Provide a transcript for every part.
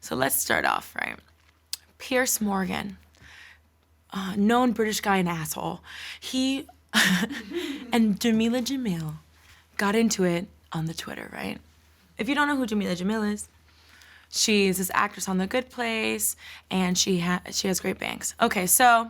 So let's start off, right? Piers Morgan, known British guy and asshole. He and Jameela Jamil got into it on the Twitter, right? If you don't know who Jameela Jamil is, she's this actress on The Good Place, and she has great bangs. Okay, so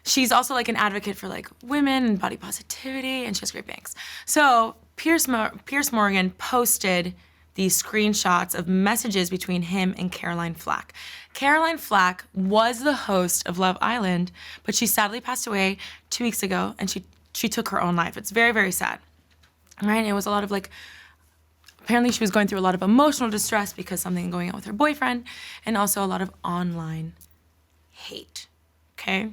she's also like an advocate for like women and body positivity, and she has great bangs. So Piers Morgan posted these screenshots of messages between him and Caroline Flack. Caroline Flack was the host of Love Island, but she sadly passed away 2 weeks ago, and she took her own life. It's very, very sad, right? And it was a lot of like, apparently she was going through a lot of emotional distress because something going on with her boyfriend, and also a lot of online hate, okay?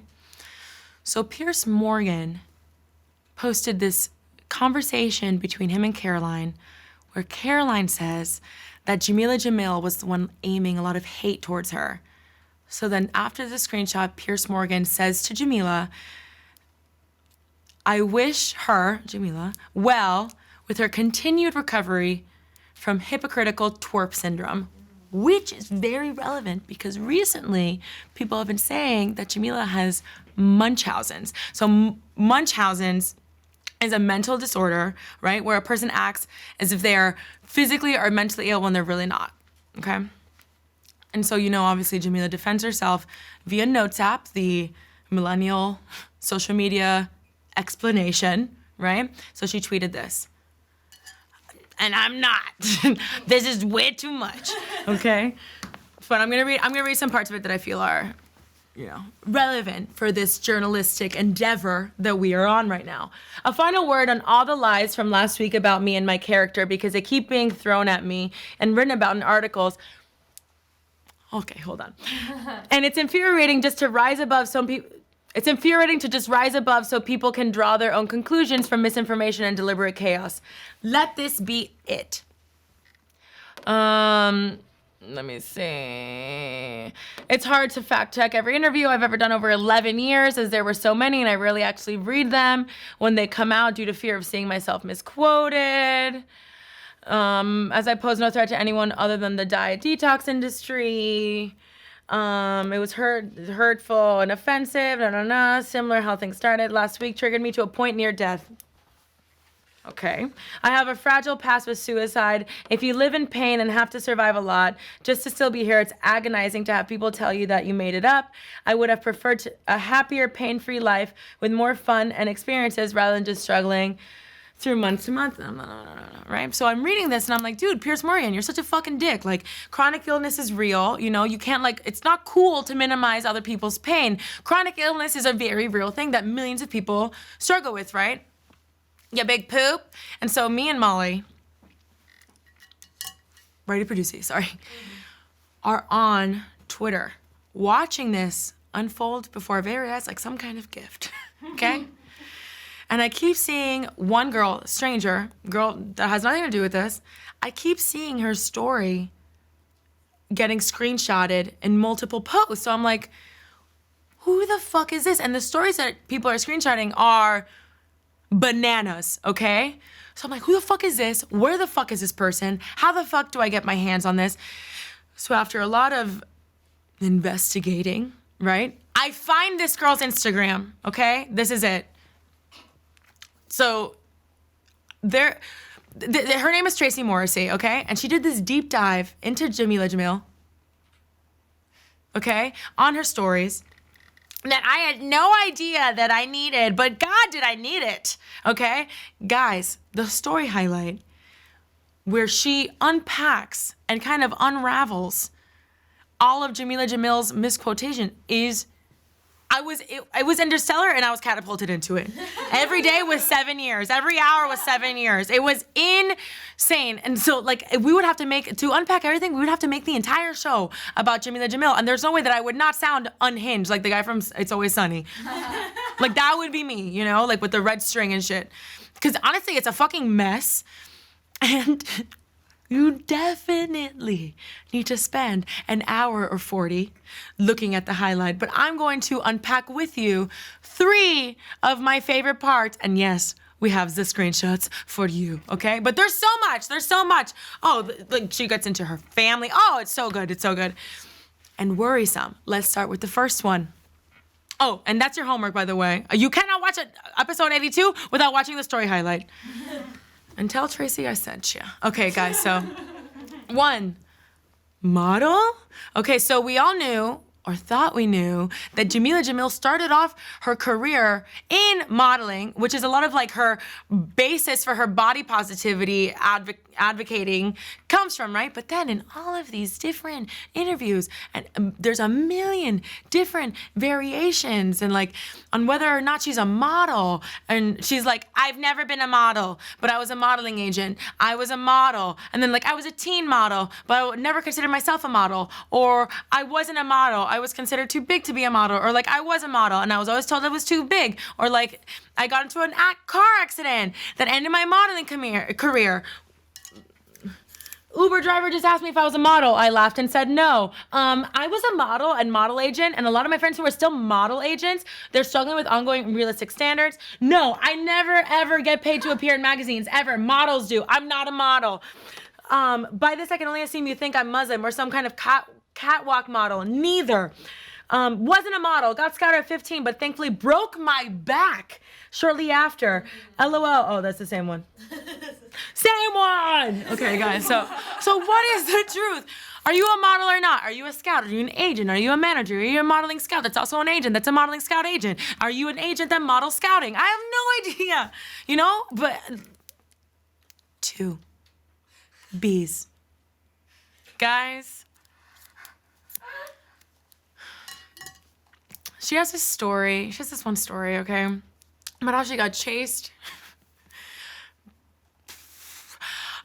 So Piers Morgan posted this conversation between him and Caroline, where Caroline says that Jameela Jamil was the one aiming a lot of hate towards her. So then after the screenshot, Piers Morgan says to Jameela, I wish her, Jameela, well with her continued recovery from hypocritical twerp syndrome, which is very relevant because recently people have been saying that Jameela has Munchausen's. So Munchausen's is a mental disorder, right, where a person acts as if they are physically or mentally ill when they're really not, okay? And so, obviously Jameela defends herself via Notes app, the millennial social media explanation, right? So she tweeted this. And I'm not. This is way too much, okay? But I'm gonna read some parts of it that I feel are, relevant for this journalistic endeavor that we are on right now. A final word on all the lies from last week about me and my character, because they keep being thrown at me and written about in articles. Okay, hold on. And it's infuriating just to rise above some people. It's infuriating to just rise above so people can draw their own conclusions from misinformation and deliberate chaos. Let this be it. Let me see. It's hard to fact check every interview I've ever done over 11 years, as there were so many and I rarely actually read them when they come out due to fear of seeing myself misquoted. As I pose no threat to anyone other than the diet detox industry. It was hurtful and offensive, similar how things started last week, triggered me to a point near death. Okay. I have a fragile past with suicide. If you live in pain and have to survive a lot, just to still be here, it's agonizing to have people tell you that you made it up. I would have preferred a happier, pain-free life with more fun and experiences rather than just struggling through month to month, right? So I'm reading this and I'm like, dude, Piers Morgan, you're such a fucking dick. Like, chronic illness is real, you can't it's not cool to minimize other people's pain. Chronic illness is a very real thing that millions of people struggle with, right? You big poop. And so me and Molly, Ready Producer, are on Twitter watching this unfold before our very eyes like some kind of gift, okay? And I keep seeing one girl, stranger, girl that has nothing to do with this, I keep seeing her story getting screenshotted in multiple posts. So I'm like, who the fuck is this? And the stories that people are screenshotting are bananas, okay? So I'm like, who the fuck is this? Where the fuck is this person? How the fuck do I get my hands on this? So after a lot of investigating, right, I find this girl's Instagram, okay? This is it. So her name is Tracy Morrissey, okay? And she did this deep dive into Jameela Jamil, okay, on her stories that I had no idea that I needed, but God, did I need it, okay? Guys, the story highlight where she unpacks and kind of unravels all of Jameela Jamil's misquotation is, I was Interstellar and I was catapulted into it. Every day was 7 years. Every hour was 7 years. It was insane. And so we would have to unpack everything, we would have to make the entire show about Jameela Jamil. And there's no way that I would not sound unhinged like the guy from It's Always Sunny. That would be me, with the red string and shit. Because honestly, it's a fucking mess. And you definitely need to spend an hour or 40 looking at the highlight. But I'm going to unpack with you 3 of my favorite parts. And yes, we have the screenshots for you, okay? But there's so much. Oh, like she gets into her family. Oh, it's so good. And worrisome. Let's start with the first one. Oh, and that's your homework, by the way. You cannot watch episode 82 without watching the story highlight. And tell Tracy I sent you. Okay, guys, so 1, model? Okay, so we all knew, or thought we knew, that Jameela Jamil started off her career in modeling, which is a lot of like her basis for her body positivity advocating comes from, right? But then in all of these different interviews, and there's a million different variations and like on whether or not she's a model. And she's like, I've never been a model, but I was a modeling agent. I was a model. And then like, I was a teen model, but I would never consider myself a model. Or I wasn't a model. I was considered too big to be a model. Or like, I was a model and I was always told I was too big. Or like, I got into an car accident that ended my modeling career. Uber driver just asked me if I was a model. I laughed and said no. I was a model and model agent, and a lot of my friends who are still model agents, they're struggling with ongoing realistic standards. No, I never ever get paid to appear in magazines, ever. Models do. I'm not a model. By this, I can only assume you think I'm Muslim or some kind of catwalk model. Neither. Wasn't a model, got scouted at 15, but thankfully broke my back shortly after. LOL. Oh, that's the same one. Same one! Okay, guys, so what is the truth? Are you a model or not? Are you a scout? Are you an agent? Are you a manager? Are you a modeling scout that's also an agent that's a modeling scout agent? Are you an agent that models scouting? I have no idea, you know? But 2 B's. Guys, she has this story. She has this one story, okay? About how she got chased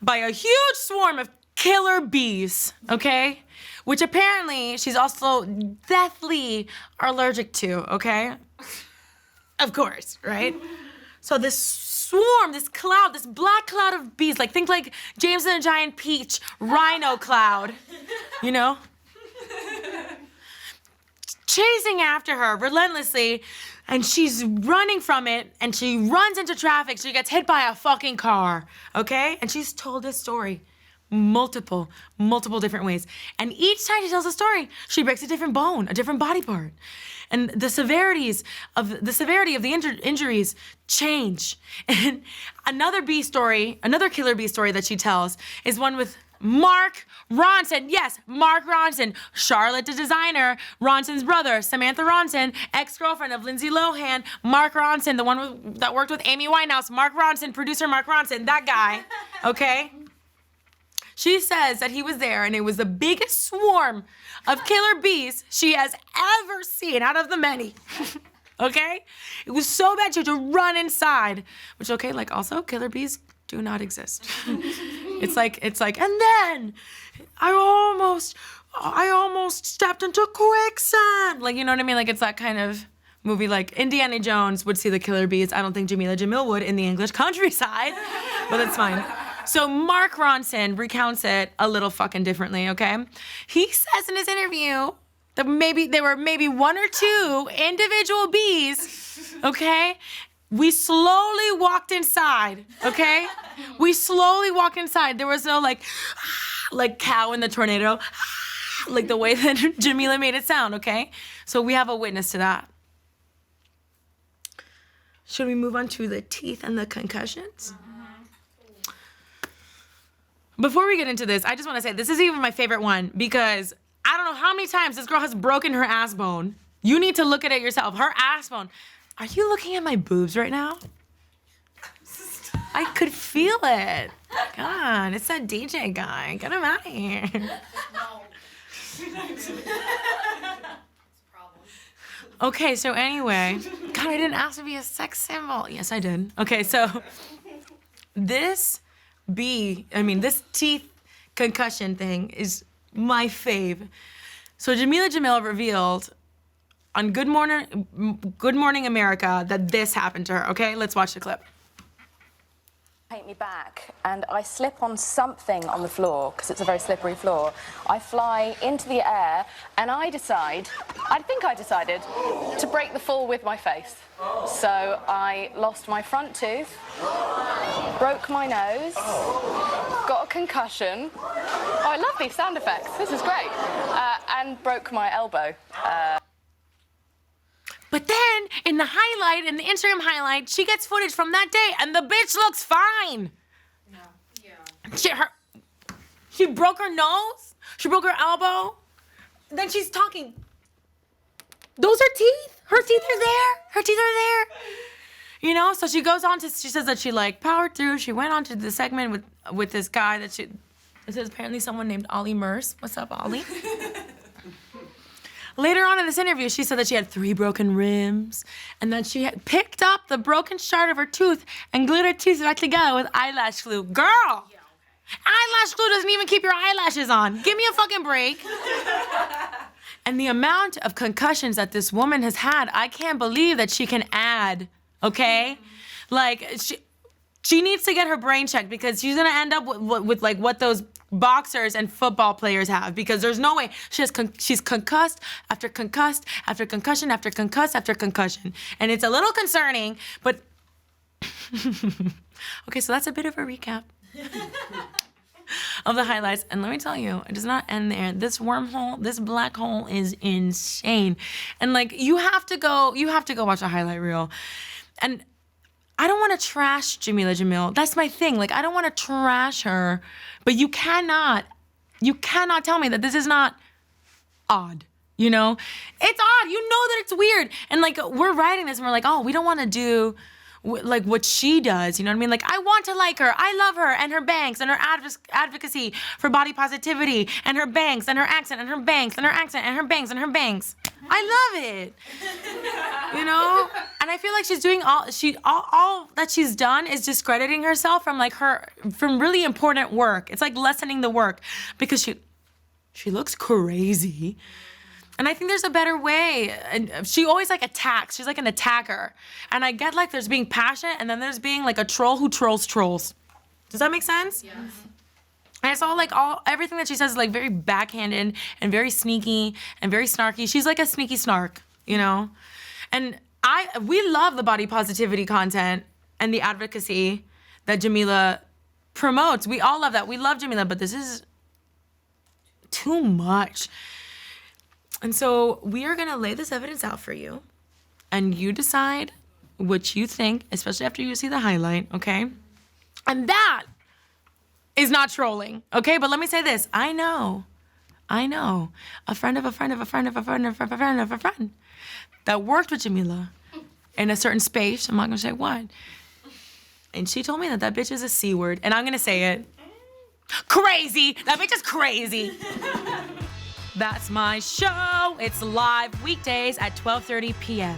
by a huge swarm of killer bees, okay? Which apparently she's also deathly allergic to, okay? Of course, right? So this swarm, this cloud, this black cloud of bees, like think like James and the Giant Peach rhino cloud, you know? Chasing after her relentlessly, and she's running from it, and she runs into traffic. She gets hit by a fucking car, okay? And she's told this story multiple different ways. And each time she tells a story, she breaks a different bone, a different body part. And the severity of the injuries change. And another killer bee story that she tells is one with Mark Ronson. Yes, Mark Ronson. Charlotte the designer, Ronson's brother, Samantha Ronson, ex-girlfriend of Lindsay Lohan. Mark Ronson, the one that worked with Amy Winehouse. Mark Ronson, producer Mark Ronson, that guy, okay? She says that he was there and it was the biggest swarm of killer bees she has ever seen out of the many. Okay? It was so bad she had to run inside. Which, okay, like also killer bees do not exist. It's like, and then I almost stepped into quicksand. Like, you know what I mean? Like, it's that kind of movie. Like, Indiana Jones would see the killer bees. I don't think Jameela Jamil would in the English countryside, but it's fine. So Mark Ronson recounts it a little fucking differently, okay? He says in his interview that there were maybe 1 or 2 individual bees, okay? We slowly walked inside, okay? We slowly walked inside. There was no like cow in the tornado, like the way that Jameela made it sound, okay? So we have a witness to that. Should we move on to the teeth and the concussions? Before we get into this, I just want to say this is even my favorite one because I don't know how many times this girl has broken her ass bone. You need to look at it yourself. Her ass bone. Are you looking at my boobs right now? I could feel it. God, it's that DJ guy. Get him out of here. No. Okay, so anyway. God, I didn't ask to be a sex symbol. Yes, I did. Okay, so this teeth concussion thing is my fave. So Jameela Jamil revealed on Good Morning America that this happened to her, okay? Let's watch the clip. paint me back, and I slip on something on the floor, because it's a very slippery floor. I fly into the air, and I decided to break the fall with my face. So I lost my front tooth, broke my nose, got a concussion. Oh, I love these sound effects. This is great. And broke my elbow. But then, in the highlight, in the Instagram highlight, she gets footage from that day, and the bitch looks fine. Yeah. She broke her nose. She broke her elbow. Then she's talking. Those are teeth. Her teeth are there. Her teeth are there. You know, so she goes on to, she says that she, like, powered through. She went on to the segment with this guy that it says apparently someone named Ollie Merce. What's up, Ollie? Later on in this interview, she said that she had 3 broken rims and that she had picked up the broken shard of her tooth and glued her teeth back together with eyelash glue. Girl! Eyelash glue doesn't even keep your eyelashes on. Give me a fucking break. And the amount of concussions that this woman has had, I can't believe that she can add, okay? Like, she needs to get her brain checked because she's gonna end up with like what those boxers and football players have, because there's no way. She's concussed after concussed after concussion after concussed after concussion. And it's a little concerning, but okay, so that's a bit of a recap of the highlights. And let me tell you, it does not end there. This wormhole, this black hole is insane. And like, you have to go watch a highlight reel. And I don't want to trash Jameela Jamil. That's my thing. Like, I don't want to trash her, but you cannot tell me that this is not odd, you know? It's odd. You know that it's weird. And like, we're writing this and we're like, oh, we don't want to do like what she does, you know what I mean? Like, I want to like her. I love her and her bangs and her advocacy for body positivity and her bangs and her accent and her bangs and her accent and her bangs and her bangs. I love it, you know? And I feel like she's doing all that she's done is discrediting herself from like from really important work. It's like lessening the work because she looks crazy. And I think there's a better way. And she always like attacks. She's like an attacker. And I get like there's being passionate and then there's being like a troll who trolls trolls. Does that make sense? Yes. And I saw like everything that she says is like very backhanded and very sneaky and very snarky. She's like a sneaky snark, you know? And we love the body positivity content and the advocacy that Jameela promotes. We all love that. We love Jameela, but this is too much. And so we are gonna lay this evidence out for you and you decide what you think, especially after you see the highlight, okay? And that is not trolling, okay? But let me say this, I know, a friend of a friend of a friend of a friend of a friend of a friend that worked with Jameela in a certain space, I'm not gonna say what, and she told me that bitch is a C word, and I'm gonna say it. Crazy, that bitch is crazy. That's my show. It's live weekdays at 12:30 p.m.